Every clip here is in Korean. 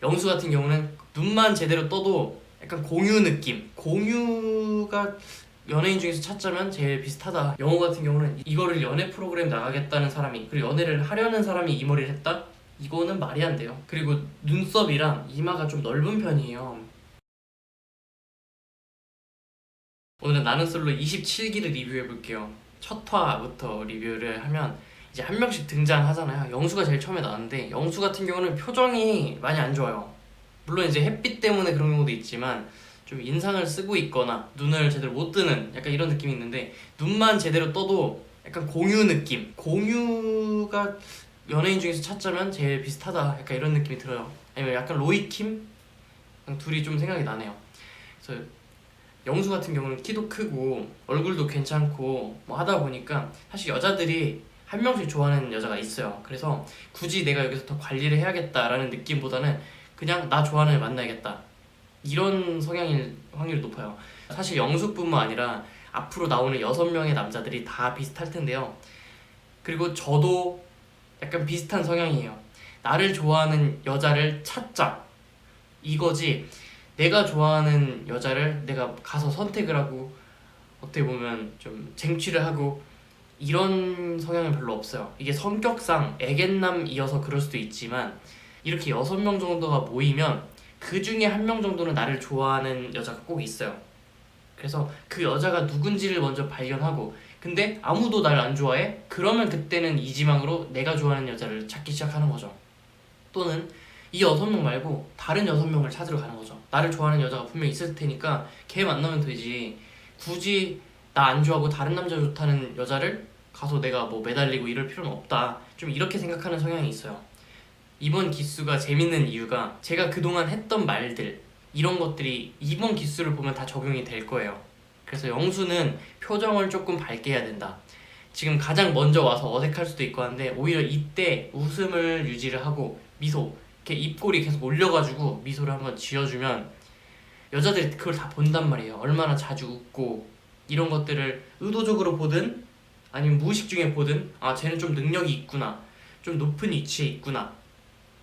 영수 같은 경우는 눈만 제대로 떠도 약간 공유 느낌. 공유가 연예인 중에서 찾자면 제일 비슷하다. 영호 같은 경우는 이거를 연애 프로그램 나가겠다는 사람이, 그리고 연애를 하려는 사람이 이 머리를 했다? 이거는 말이 안 돼요. 그리고 눈썹이랑 이마가 좀 넓은 편이에요. 오늘은 나는 솔로 27기를 리뷰해볼게요. 첫 화부터 리뷰를 하면 이제 한 명씩 등장하잖아요. 영수가 제일 처음에 나왔는데, 영수 같은 경우는 표정이 많이 안 좋아요. 물론 이제 햇빛 때문에 그런 경우도 있지만 좀 인상을 쓰고 있거나 눈을 제대로 못 뜨는 약간 이런 느낌이 있는데, 눈만 제대로 떠도 약간 공유 느낌. 공유가 연예인 중에서 찾자면 제일 비슷하다. 약간 이런 느낌이 들어요. 아니면 약간 로이킴? 둘이 좀 생각이 나네요. 그래서 영수 같은 경우는 키도 크고 얼굴도 괜찮고 뭐 하다 보니까 사실 여자들이 한 명씩 좋아하는 여자가 있어요. 그래서 굳이 내가 여기서 더 관리를 해야겠다라는 느낌보다는 그냥 나 좋아하는 애 만나야겠다, 이런 성향일 확률이 높아요. 사실 영수뿐만 아니라 앞으로 나오는 6명의 남자들이 다 비슷할 텐데요. 그리고 저도 약간 비슷한 성향이에요. 나를 좋아하는 여자를 찾자, 이거지 내가 좋아하는 여자를 내가 가서 선택을 하고 어떻게 보면 좀 쟁취를 하고 이런 성향은 별로 없어요. 이게 성격상 애견남이어서 그럴 수도 있지만, 이렇게 6명 정도가 모이면 그 중에 한 명 정도는 나를 좋아하는 여자가 꼭 있어요. 그래서 그 여자가 누군지를 먼저 발견하고, 근데 아무도 나를 안 좋아해? 그러면 그때는 이지망으로 내가 좋아하는 여자를 찾기 시작하는 거죠. 또는 이 6명 말고 다른 6명을 찾으러 가는 거죠. 나를 좋아하는 여자가 분명히 있을 테니까 걔 만나면 되지, 굳이 나 안 좋아하고 다른 남자 좋다는 여자를 가서 내가 뭐 매달리고 이럴 필요는 없다, 좀 이렇게 생각하는 성향이 있어요. 이번 기수가 재밌는 이유가 제가 그동안 했던 말들, 이런 것들이 이번 기수를 보면 다 적용이 될 거예요. 그래서 영수는 표정을 조금 밝게 해야 된다. 지금 가장 먼저 와서 어색할 수도 있고 한데, 오히려 이때 웃음을 유지를 하고 미소, 이렇게 입꼬리 계속 올려가지고 미소를 한번 지어주면 여자들이 그걸 다 본단 말이에요. 얼마나 자주 웃고, 이런 것들을 의도적으로 보든 아니면 무의식 중에 보든, 아 쟤는 좀 능력이 있구나, 좀 높은 위치에 있구나,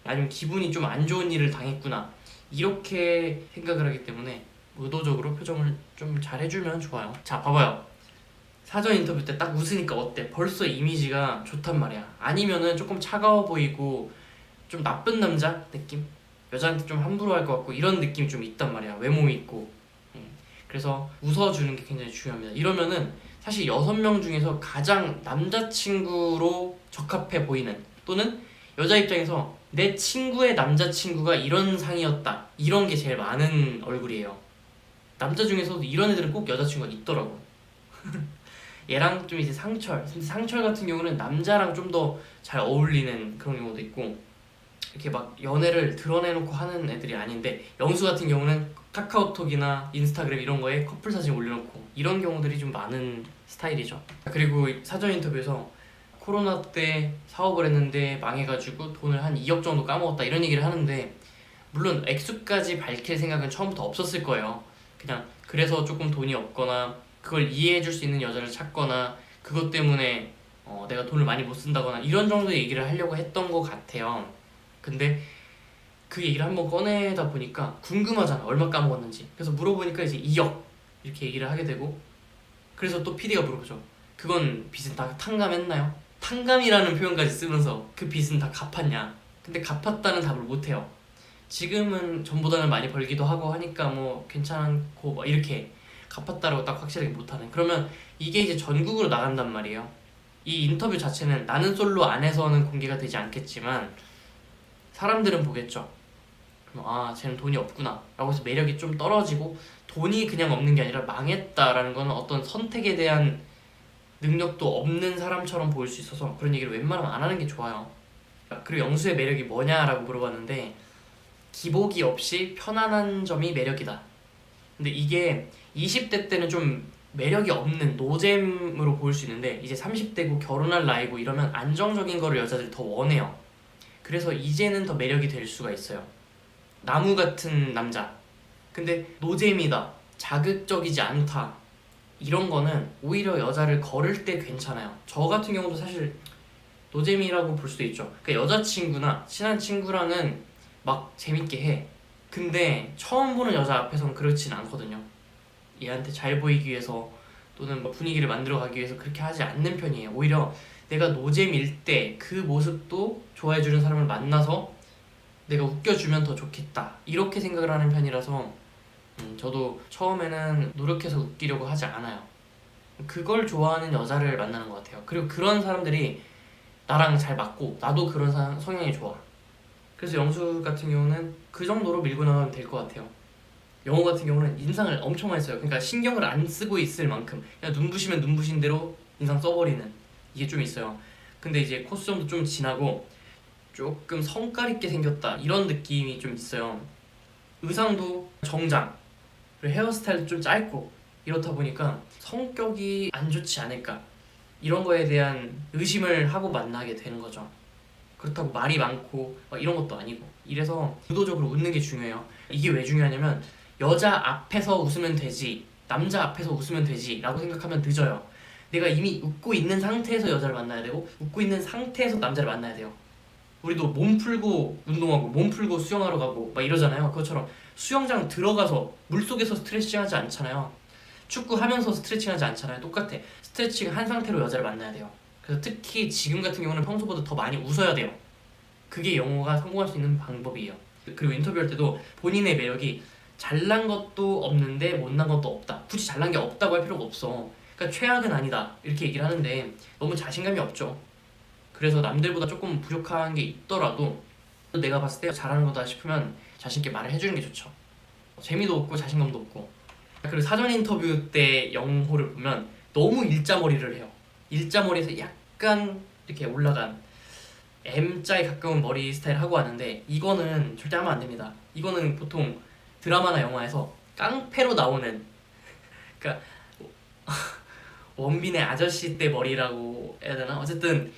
아니면 기분이 좀 안 좋은 일을 당했구나, 이렇게 생각을 하기 때문에 의도적으로 표정을 좀 잘 해주면 좋아요. 자, 봐봐요. 사전 인터뷰 때 딱 웃으니까 어때? 벌써 이미지가 좋단 말이야. 아니면은 조금 차가워 보이고 좀 나쁜 남자 느낌? 여자한테 좀 함부로 할 것 같고 이런 느낌이 좀 있단 말이야. 외모 있고. 그래서 웃어주는 게 굉장히 중요합니다. 이러면은 사실 6명 중에서 가장 남자친구로 적합해 보이는, 또는 여자 입장에서 내 친구의 남자친구가 이런 상이었다, 이런 게 제일 많은 얼굴이에요. 남자 중에서도 이런 애들은 꼭 여자친구가 있더라고. 얘랑 좀 이제 상철, 근데 상철 같은 경우는 남자랑 좀 더 잘 어울리는 그런 경우도 있고, 이렇게 막 연애를 드러내놓고 하는 애들이 아닌데, 영수 같은 경우는 카카오톡이나 인스타그램 이런 거에 커플 사진 올려놓고 이런 경우들이 좀 많은 스타일이죠. 그리고 사전 인터뷰에서 코로나 때 사업을 했는데 망해가지고 돈을 한 2억 정도 까먹었다, 이런 얘기를 하는데, 물론 액수까지 밝힐 생각은 처음부터 없었을 거예요. 그냥 그래서 조금 돈이 없거나 그걸 이해해줄 수 있는 여자를 찾거나 그것 때문에 내가 돈을 많이 못 쓴다거나 이런 정도의 얘기를 하려고 했던 것 같아요. 근데 그 얘기를 한번 꺼내다 보니까 궁금하잖아, 얼마 까먹었는지. 그래서 물어보니까 이제 2억 이렇게 얘기를 하게 되고, 그래서 또 PD가 물어보죠. 그건 빚은 다 탕감했나요? 탕감이라는 표현까지 쓰면서 그 빚은 다 갚았냐? 근데 갚았다는 답을 못해요. 지금은 전보다는 많이 벌기도 하고 하니까 뭐 괜찮고 뭐 이렇게 갚았다라고 딱 확실하게 못하는, 그러면 이게 이제 전국으로 나간단 말이에요. 이 인터뷰 자체는 나는 솔로 안에서는 공개가 되지 않겠지만 사람들은 보겠죠. 아 쟤는 돈이 없구나 라고 해서 매력이 좀 떨어지고, 돈이 그냥 없는 게 아니라 망했다라는 거는 어떤 선택에 대한 능력도 없는 사람처럼 보일 수 있어서 그런 얘기를 웬만하면 안 하는 게 좋아요. 그리고 영수의 매력이 뭐냐라고 물어봤는데, 기복이 없이 편안한 점이 매력이다. 근데 이게 20대 때는 좀 매력이 없는 노잼으로 보일 수 있는데, 이제 30대고 결혼할 나이고 이러면 안정적인 거를 여자들이 더 원해요. 그래서 이제는 더 매력이 될 수가 있어요. 나무 같은 남자, 근데 노잼이다, 자극적이지 않다, 이런 거는 오히려 여자를 거를 때 괜찮아요. 저 같은 경우도 사실 노잼이라고 볼 수도 있죠. 그러니까 여자친구나 친한 친구랑은 막 재밌게 해. 근데 처음 보는 여자 앞에서는 그렇진 않거든요. 얘한테 잘 보이기 위해서 또는 뭐 분위기를 만들어 가기 위해서 그렇게 하지 않는 편이에요. 오히려 내가 노잼일 때 그 모습도 좋아해주는 사람을 만나서 내가 웃겨주면 더 좋겠다 이렇게 생각을 하는 편이라서 저도 처음에는 노력해서 웃기려고 하지 않아요. 그걸 좋아하는 여자를 만나는 것 같아요. 그리고 그런 사람들이 나랑 잘 맞고 나도 그런 성향이 좋아. 그래서 영수 같은 경우는 그 정도로 밀고 나가면 될 것 같아요. 영호 같은 경우는 인상을 엄청 많이 써요. 그러니까 신경을 안 쓰고 있을 만큼 그냥 눈부시면 눈부신 대로 인상 써버리는 이게 좀 있어요. 근데 이제 코스염도 좀 진하고 조금 성깔 있게 생겼다 이런 느낌이 좀 있어요. 의상도 정장 그리고 헤어스타일도 좀 짧고 이렇다 보니까 성격이 안 좋지 않을까 이런 거에 대한 의심을 하고 만나게 되는 거죠. 그렇다고 말이 많고 막 이런 것도 아니고 이래서 의도적으로 웃는 게 중요해요. 이게 왜 중요하냐면 여자 앞에서 웃으면 되지 남자 앞에서 웃으면 되지 라고 생각하면 늦어요. 내가 이미 웃고 있는 상태에서 여자를 만나야 되고 웃고 있는 상태에서 남자를 만나야 돼요. 우리도 몸 풀고 운동하고 몸 풀고 수영하러 가고 막 이러잖아요. 그것처럼 수영장 들어가서 물속에서 스트레칭 하지 않잖아요. 축구 하면서 스트레칭 하지 않잖아요. 똑같아. 스트레칭 한 상태로 여자를 만나야 돼요. 그래서 특히 지금 같은 경우는 평소보다 더 많이 웃어야 돼요. 그게 영어가 성공할 수 있는 방법이에요. 그리고 인터뷰할 때도 본인의 매력이 잘난 것도 없는데 못난 것도 없다. 굳이 잘난 게 없다고 할 필요가 없어. 그러니까 최악은 아니다 이렇게 얘기를 하는데 너무 자신감이 없죠. 그래서 남들보다 조금 부족한 게 있더라도 내가 봤을 때 잘하는 거다 싶으면 자신 있게 말을 해주는 게 좋죠. 재미도 없고 자신감도 없고. 그리고 사전 인터뷰 때 영호를 보면 너무 일자머리를 해요. 일자머리에서 약간 이렇게 올라간 M자에 가까운 머리 스타일 하고 왔는데 이거는 절대 하면 안 됩니다. 이거는 보통 드라마나 영화에서 깡패로 나오는 그러니까 원빈의 아저씨 때 머리라고 해야 되나? 어쨌든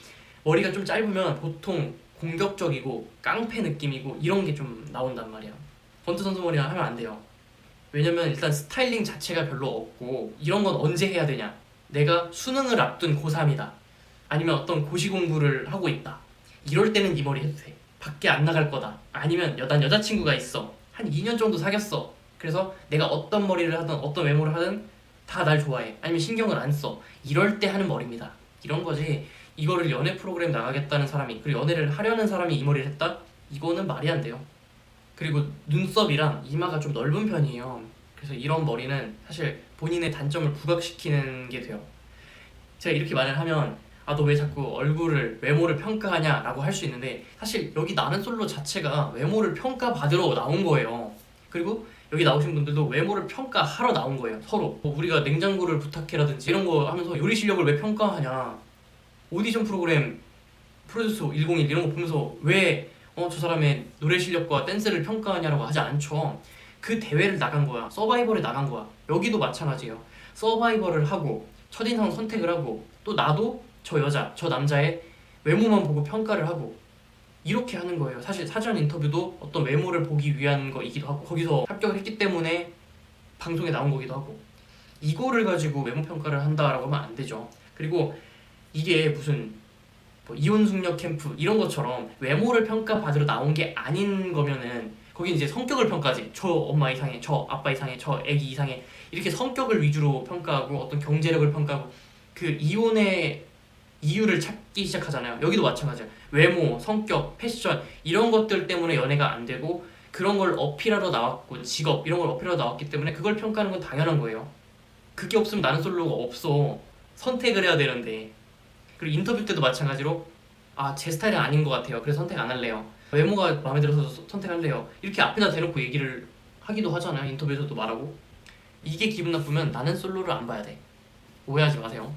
머리가 좀 짧으면 보통 공격적이고 깡패 느낌이고 이런 게 좀 나온단 말이야. 권투 선수 머리 하면 안 돼요. 왜냐면 일단 스타일링 자체가 별로 없고 이런 건 언제 해야 되냐? 내가 수능을 앞둔 고3이다. 아니면 어떤 고시 공부를 하고 있다. 이럴 때는 이 머리 해도 돼. 밖에 안 나갈 거다. 아니면 난 여자친구가 있어. 한 2년 정도 사귀었어. 그래서 내가 어떤 머리를 하든 어떤 외모를 하든 다 날 좋아해. 아니면 신경을 안 써. 이럴 때 하는 머리입니다. 이런 거지. 이거를 연애 프로그램 나가겠다는 사람이 그리고 연애를 하려는 사람이 이 머리를 했다? 이거는 말이 안 돼요. 그리고 눈썹이랑 이마가 좀 넓은 편이에요. 그래서 이런 머리는 사실 본인의 단점을 부각시키는 게 돼요. 제가 이렇게 말을 하면 너 왜 자꾸 외모를 평가하냐 라고 할 수 있는데 사실 여기 나는 솔로 자체가 외모를 평가받으러 나온 거예요. 그리고 여기 나오신 분들도 외모를 평가하러 나온 거예요. 서로 우리가 냉장고를 부탁해라든지 이런 거 하면서 요리 실력을 왜 평가하냐, 오디션 프로그램 프로듀스 101 이런 거 보면서 왜 저 사람의 노래 실력과 댄스를 평가하냐라고 하지 않죠. 그 대회를 나간 거야. 서바이벌에 나간 거야. 여기도 마찬가지예요. 서바이벌을 하고 첫인상 선택을 하고 또 나도 저 여자, 저 남자의 외모만 보고 평가를 하고 이렇게 하는 거예요. 사실 사전 인터뷰도 어떤 외모를 보기 위한 거이기도 하고 거기서 합격을 했기 때문에 방송에 나온 거기도 하고 이거를 가지고 외모 평가를 한다라고 하면 안 되죠. 그리고 이게 무슨 이혼숙녀 캠프 이런 것처럼 외모를 평가받으러 나온 게 아닌 거면은 거긴 이제 성격을 평가하지. 저 엄마 이상해, 저 아빠 이상해, 저 애기 이상해 이렇게 성격을 위주로 평가하고 어떤 경제력을 평가하고 그 이혼의 이유를 찾기 시작하잖아요. 여기도 마찬가지야. 외모, 성격, 패션 이런 것들 때문에 연애가 안 되고 그런 걸 어필하러 나왔고 직업 이런 걸 어필하러 나왔기 때문에 그걸 평가하는 건 당연한 거예요. 그게 없으면 나는 솔로가 없어. 선택을 해야 되는데. 그리고 인터뷰 때도 마찬가지로 제 스타일은 아닌 것 같아요. 그래서 선택 안 할래요. 외모가 마음에 들어서 선택할래요. 이렇게 앞에다 대놓고 얘기를 하기도 하잖아요. 인터뷰에서도 말하고. 이게 기분 나쁘면 나는 솔로를 안 봐야 돼. 오해하지 마세요.